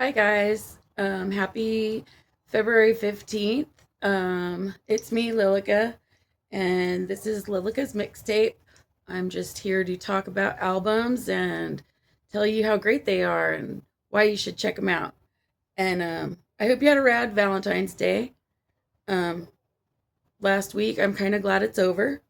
Hi guys. Happy February 15th. It's me, Lilica, and this is Lilica's mixtape. I'm just here to talk about albums and tell you how great they are and why you should check them out. And I hope you had a rad Valentine's Day. Um, Last week, I'm kind of glad it's over,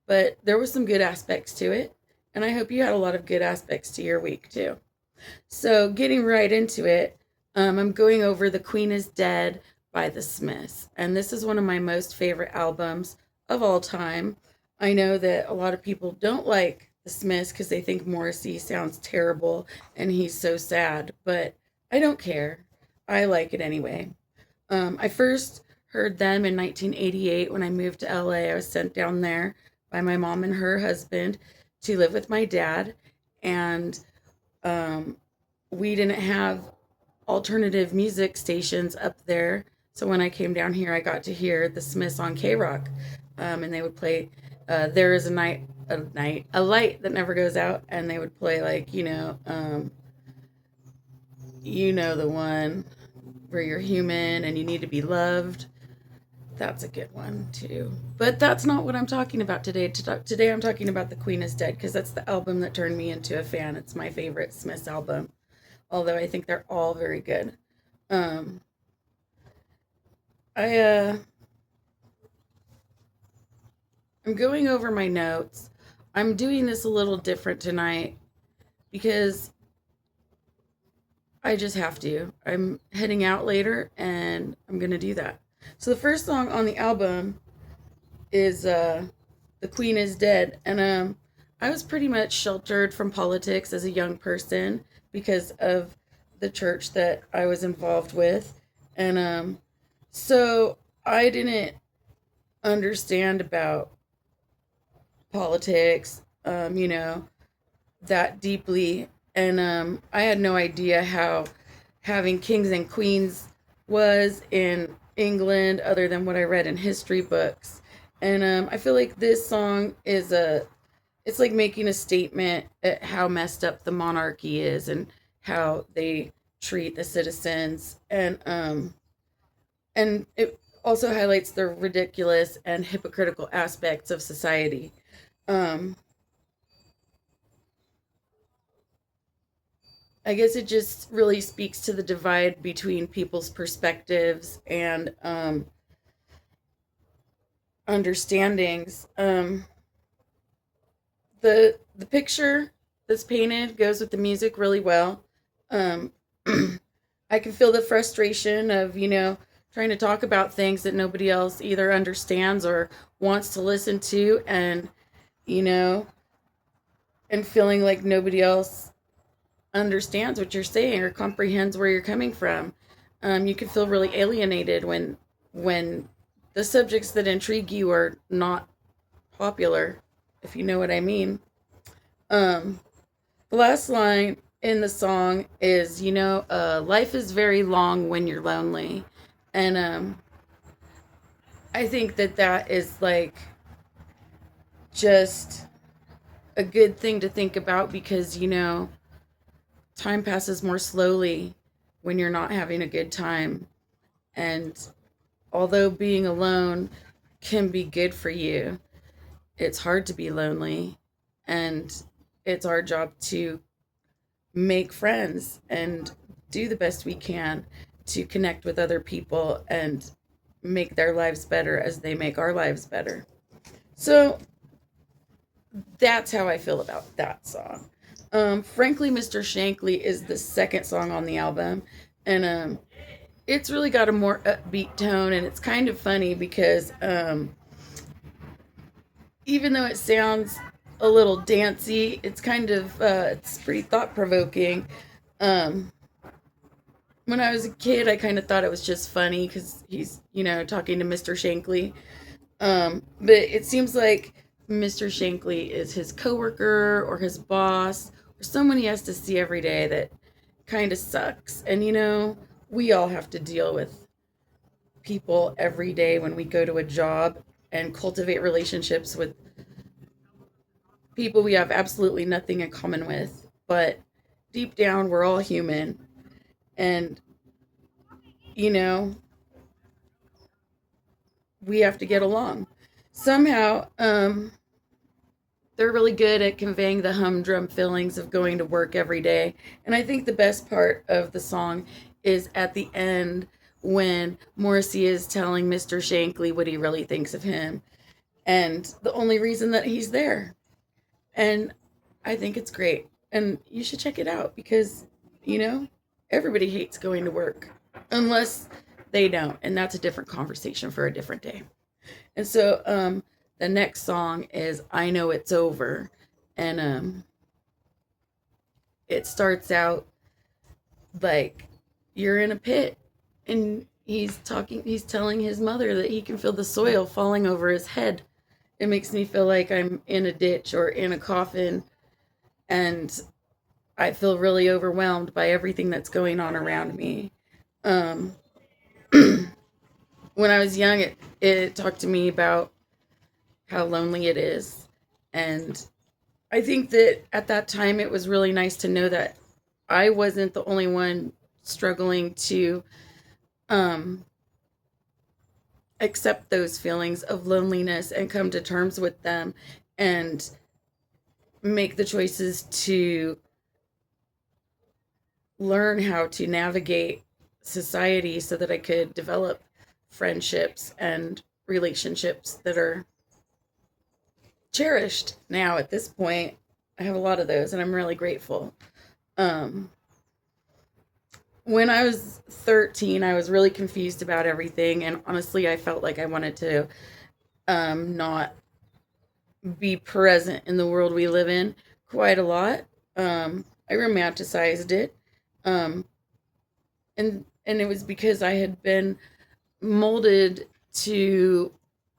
but there was some good aspects to it, and I hope you had a lot of good aspects to your week too. So, getting right into it, I'm going over The Queen is Dead by The Smiths. And this is one of my most favorite albums of all time. I know that a lot of people don't like The Smiths because they think Morrissey sounds terrible and he's so sad, but I don't care. I like it anyway. I first heard them in 1988 when I moved to LA. I was sent down there by my mom and her husband to live with my dad. And um, we didn't have alternative music stations up there. So when I came down here, I got to hear the Smiths on K Rock, and they would play "There Is a light that never goes out," and they would play like you know the one where you're human and you need to be loved. That's a good one too. But that's not what I'm talking about today. Today I'm talking about The Queen is Dead because that's the album that turned me into a fan. It's my favorite Smiths album, although I think they're all very good. Um, I I'm going over my notes. I'm doing this a little different tonight because I just have to. I'm heading out later and I'm going to do that. So the first song on the album is The Queen is Dead, and I was pretty much sheltered from politics as a young person because of the church that I was involved with. And so I didn't understand about politics, that deeply. And I had no idea how having kings and queens was in England, other than what I read in history books. And I feel like this song is it's like making a statement at how messed up the monarchy is and how they treat the citizens. And it also highlights the ridiculous and hypocritical aspects of society. Um, I guess it just really speaks to the divide between people's perspectives and understandings. The picture that's painted goes with the music really well. Um, I can feel the frustration of trying to talk about things that nobody else either understands or wants to listen to, and you know, and feeling like nobody else understands what you're saying or comprehends where you're coming from. You can feel really alienated when the subjects that intrigue you are not popular, if you know what I mean. Um, the last line in the song is, life is very long when you're lonely, and I think that that is like just a good thing to think about because time passes more slowly when you're not having a good time. And although being alone can be good for you, it's hard to be lonely. And it's our job to make friends and do the best we can to connect with other people and make their lives better as they make our lives better. So that's how I feel about that song. Frankly, Mr. Shankly is the second song on the album, and it's really got a more upbeat tone, and it's kind of funny because even though it sounds a little dancey, it's kind of it's pretty thought provoking. Um, when I was a kid, I kind of thought it was just funny because he's talking to Mr. Shankly, but it seems like Mr. Shankly is his coworker or his boss or someone he has to see every day that kind of sucks. And we all have to deal with people every day when we go to a job and cultivate relationships with people we have absolutely nothing in common with. But deep down, we're all human. And, you know, we have to get along. Somehow, they're really good at conveying the humdrum feelings of going to work every day. And I think the best part of the song is at the end when Morrissey is telling Mr. Shankly what he really thinks of him and the only reason that he's there. And I think it's great. And you should check it out because, you know, everybody hates going to work unless they don't. And that's a different conversation for a different day. And so the next song is I Know It's Over. And it starts out like you're in a pit and he's telling his mother that he can feel the soil falling over his head. It makes me feel like I'm in a ditch or in a coffin, and I feel really overwhelmed by everything that's going on around me. Um, when I was young, it talked to me about how lonely it is. And I think that at that time, it was really nice to know that I wasn't the only one struggling to um, accept those feelings of loneliness and come to terms with them and make the choices to learn how to navigate society so that I could develop friendships and relationships that are cherished now at this point. I have a lot of those and I'm really grateful. Um, when I was 13, I was really confused about everything. And honestly, I felt like I wanted to not be present in the world we live in quite a lot. I romanticized it. Um, and it was because I had been molded to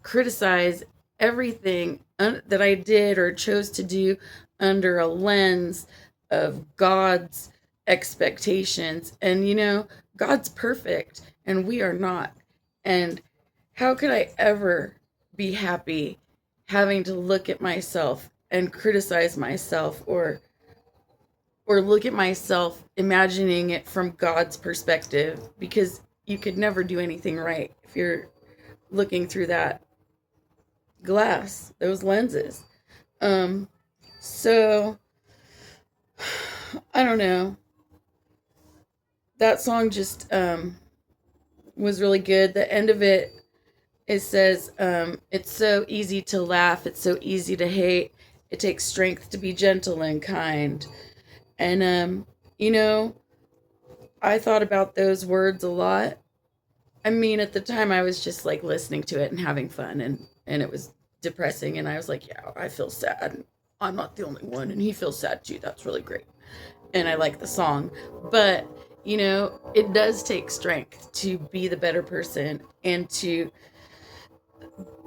criticize everything that I did or chose to do under a lens of God's expectations. And, God's perfect and we are not. And how could I ever be happy having to look at myself and criticize myself or look at myself imagining it from God's perspective because you could never do anything right if you're looking through that glass, those lenses. Um, so I don't know. That song just was really good. The end of it says, "It's so easy to laugh. It's so easy to hate. It takes strength to be gentle and kind." And you know, I thought about those words a lot. I mean, at the time, I was just like listening to it and having fun, and it was depressing. And I was like, yeah, I feel sad. I'm not the only one, and he feels sad too. That's really great. And I like the song, but it does take strength to be the better person and to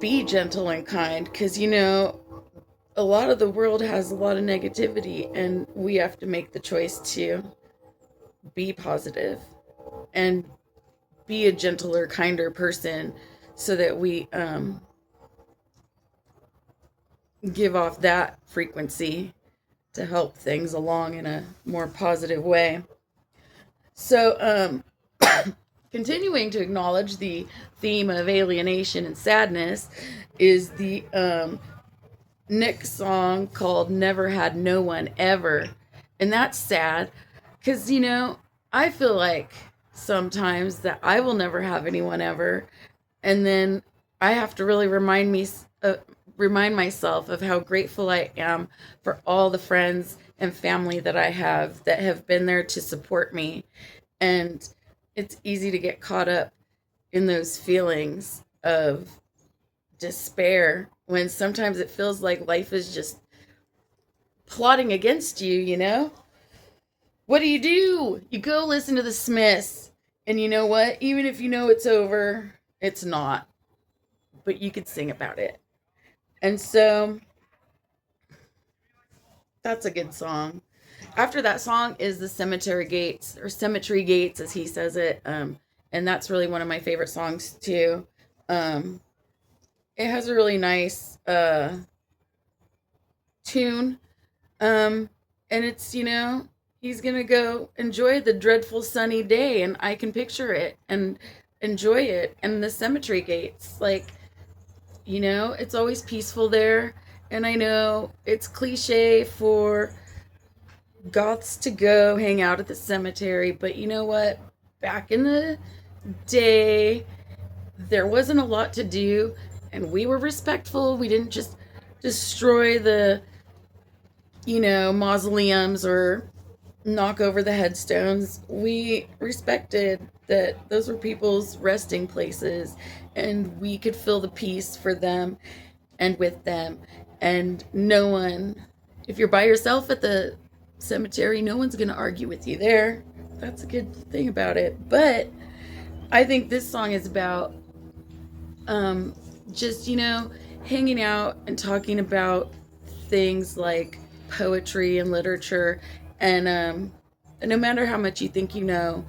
be gentle and kind, because a lot of the world has a lot of negativity, and we have to make the choice to be positive and be a gentler, kinder person so that we give off that frequency to help things along in a more positive way. So, continuing to acknowledge the theme of alienation and sadness is the Nick song called Never Had No One Ever. And that's sad because, I feel like sometimes that I will never have anyone ever. And then I have to really remind myself of how grateful I am for all the friends and family that I have that have been there to support me. And it's easy to get caught up in those feelings of despair when sometimes it feels like life is just plotting against you. What do? You go listen to the Smiths. And you know what? Even if you know it's over, it's not. But you could sing about it. And so that's a good song. After that song is the Cemetery Gates, or Cemetery Gates as he says it. And that's really one of my favorite songs too. Um, it has a really nice tune. Um, and it's, he's gonna go enjoy the dreadful sunny day, and I can picture it and enjoy it. And the cemetery gates, like, it's always peaceful there. And I know it's cliche for goths to go hang out at the cemetery, but you know what? Back in the day, there wasn't a lot to do, and we were respectful. We didn't just destroy the, mausoleums or knock over the headstones. We respected that those were people's resting places, and we could feel the peace for them and with them. And no one, if you're by yourself at the cemetery, no one's going to argue with you there. That's a good thing about it. But I think this song is about just, hanging out and talking about things like poetry and literature. And no matter how much you think you know,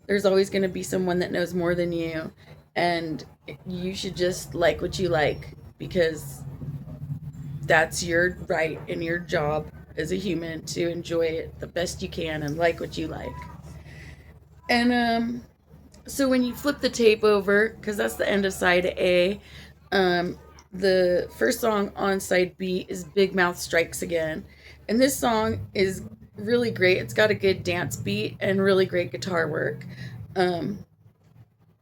there's always going to be someone that knows more than you. And you should just like what you like, because that's your right and your job as a human to enjoy it the best you can and like what you like. And so when you flip the tape over, because that's the end of side A, the first song on side B is Big Mouth Strikes Again. And this song is really great. It's got a good dance beat and really great guitar work. Um,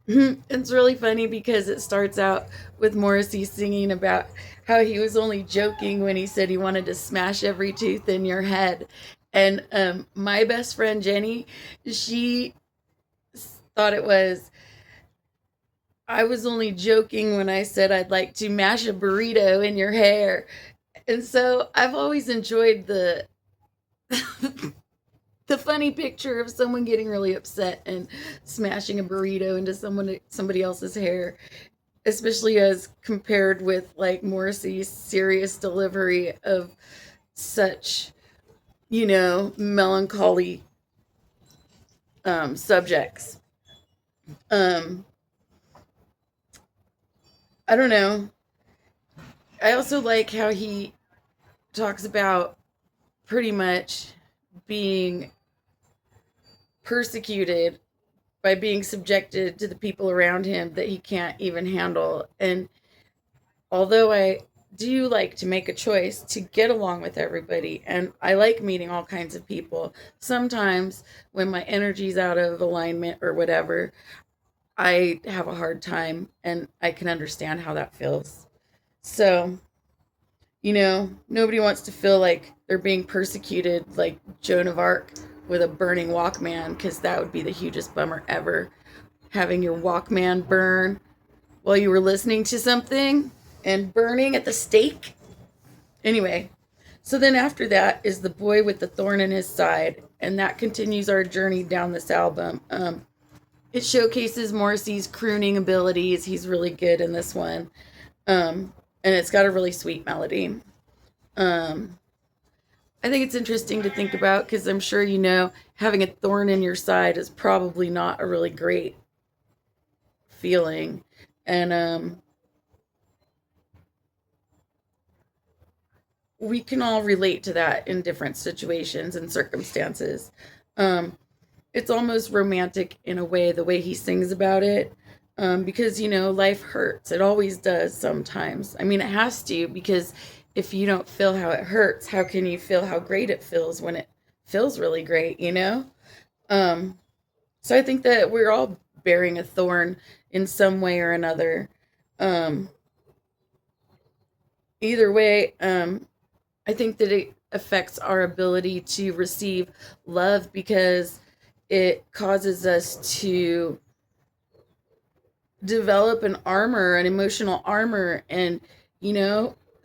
it's really funny because it starts out with Morrissey singing about how he was only joking when he said he wanted to smash every tooth in your head. And my best friend Jenny, she thought it was, I was only joking when I said I'd like to mash a burrito in your hair. And so I've always enjoyed the the funny picture of someone getting really upset and smashing a burrito into somebody else's hair, especially as compared with like Morrissey's serious delivery of such, melancholy subjects. Um, I don't know. I also like how he talks about pretty much being persecuted by being subjected to the people around him that he can't even handle. And although I do like to make a choice to get along with everybody, and I like meeting all kinds of people, sometimes when my energy's out of alignment or whatever, I have a hard time, and I can understand how that feels. So, nobody wants to feel like they're being persecuted like Joan of Arc with a burning Walkman, because that would be the hugest bummer ever. Having your Walkman burn while you were listening to something and burning at the stake. Anyway, so then after that is The Boy with the Thorn in His Side, and that continues our journey down this album. It showcases Morrissey's crooning abilities. He's really good in this one. And it's got a really sweet melody. Um, I think it's interesting to think about because I'm sure having a thorn in your side is probably not a really great feeling. And we can all relate to that in different situations and circumstances. Um, it's almost romantic in a way, the way he sings about it. Because, life hurts. It always does sometimes. I mean, it has to, because if you don't feel how it hurts, how can you feel how great it feels when it feels really great? Um, so I think that we're all bearing a thorn in some way or another. Um, Either way, I think that it affects our ability to receive love because it causes us to develop an emotional armor. And,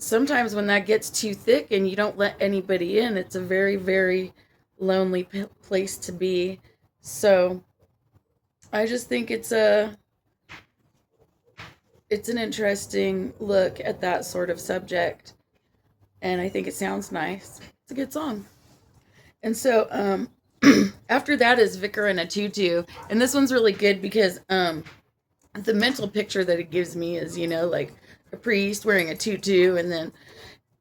sometimes when that gets too thick and you don't let anybody in, it's a very, very lonely place to be. So I just think it's an interesting look at that sort of subject. And I think it sounds nice. It's a good song. And so after that is Vicar in a Tutu. And this one's really good because the mental picture that it gives me is, like a priest wearing a tutu, and then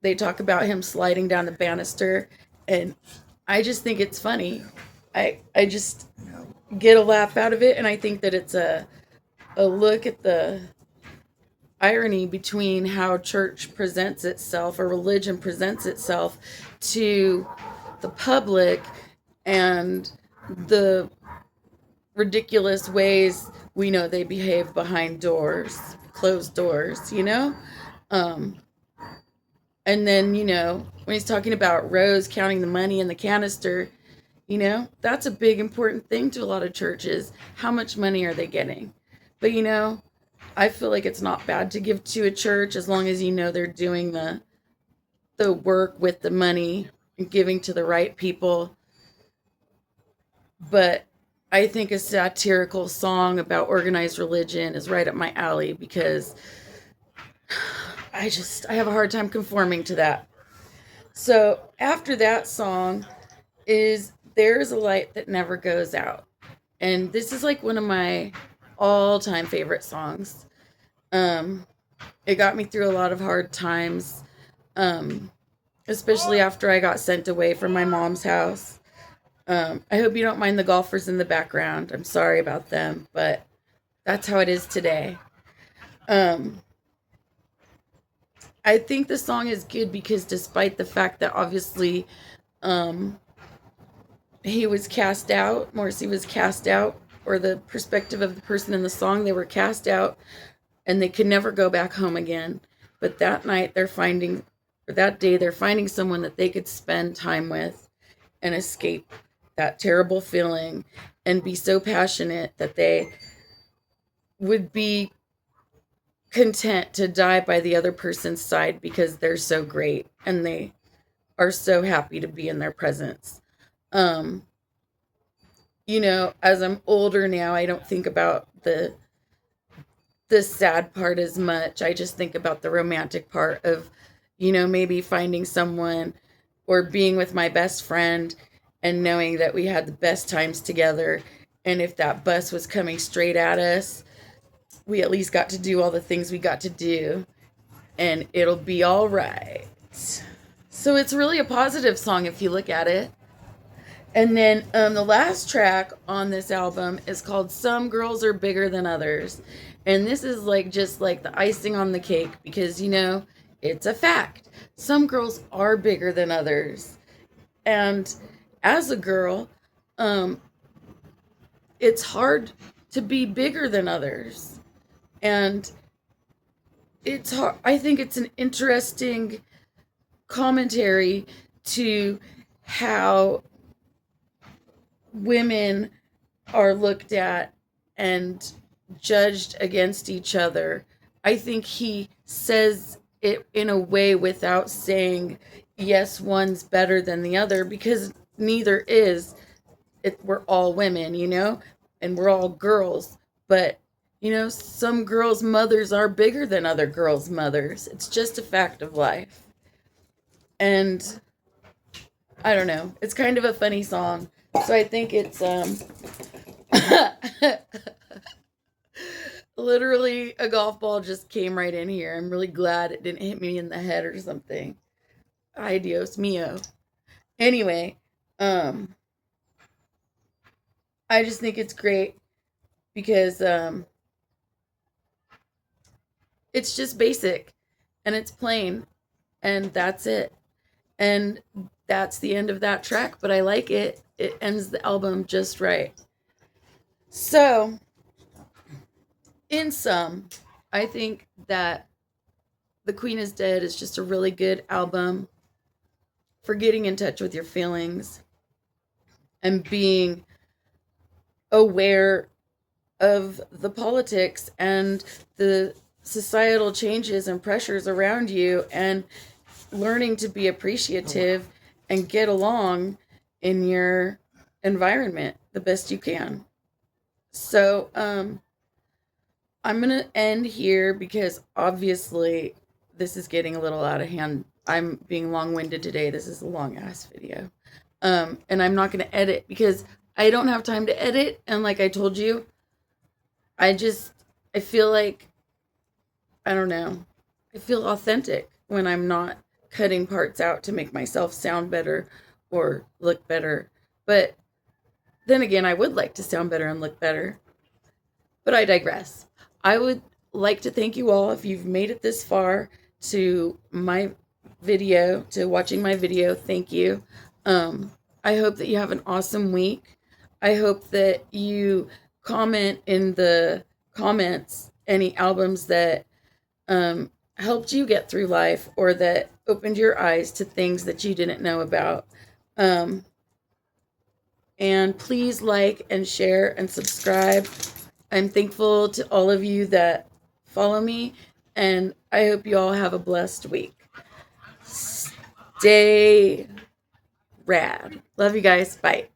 they talk about him sliding down the banister, and I just think it's funny. I just get a laugh out of it, and I think that it's a look at the irony between how church presents itself or religion presents itself to the public and the ridiculous ways we know they behave behind doors, closed doors, you know? Um, and then, when he's talking about Rose counting the money in the canister, that's a big important thing to a lot of churches. How much money are they getting? But, I feel like it's not bad to give to a church as long as they're doing the work with the money and giving to the right people. But I think a satirical song about organized religion is right up my alley because I have a hard time conforming to that. So after that song is There's a Light That Never Goes Out. And this is like one of my all-time favorite songs. It got me through a lot of hard times, especially after I got sent away from my mom's house. I hope you don't mind the golfers in the background. I'm sorry about them, but that's how it is today. Um, I think the song is good because despite the fact that obviously um, he was cast out, Morrissey was cast out, or the perspective of the person in the song, they were cast out and they could never go back home again. But that night that day, they're finding someone that they could spend time with and escape that terrible feeling and be so passionate that they would be content to die by the other person's side because they're so great and they are so happy to be in their presence. Um, as I'm older now, I don't think about the sad part as much. I just think about the romantic part of, maybe finding someone or being with my best friend and knowing that we had the best times together. And if that bus was coming straight at us, we at least got to do all the things we got to do and it'll be all right. So it's really a positive song if you look at it. And then the last track on this album is called Some Girls Are Bigger Than Others. And this is like just like the icing on the cake because, it's a fact. Some girls are bigger than others. And as a girl, um, it's hard to be bigger than others. And it's hard. I think it's an interesting commentary to how women are looked at and judged against each other. I think he says it in a way without saying, yes, one's better than the other, because neither is. We're all women, and we're all girls. But, some girls' mothers are bigger than other girls' mothers. It's just a fact of life. And I don't know. It's kind of a funny song. So I think it's literally a golf ball just came right in here. I'm really glad it didn't hit me in the head or something. Ay Dios mio. Anyway, I just think it's great because it's just basic and it's plain and that's it. And that's the end of that track, but I like it. It ends the album just right. So, in sum, I think that The Queen is Dead is just a really good album for getting in touch with your feelings and being aware of the politics and the societal changes and pressures around you and learning to be appreciative and get along in your environment the best you can. So, I'm going to end here because obviously this is getting a little out of hand. I'm being long-winded today. This is a long-ass video. And I'm not going to edit because I don't have time to edit. And like I told you, I feel like, I don't know, I feel authentic when I'm not cutting parts out to make myself sound better or look better. But then again, I would like to sound better and look better. But I digress. I would like to thank you all if you've made it this far to my video, to watching my video. Thank you. I hope that you have an awesome week. I hope that you comment in the comments any albums that helped you get through life or that opened your eyes to things that you didn't know about. Um, and please like and share and subscribe. I'm thankful to all of you that follow me, and I hope you all have a blessed week. Stay rad. Love you guys. Bye.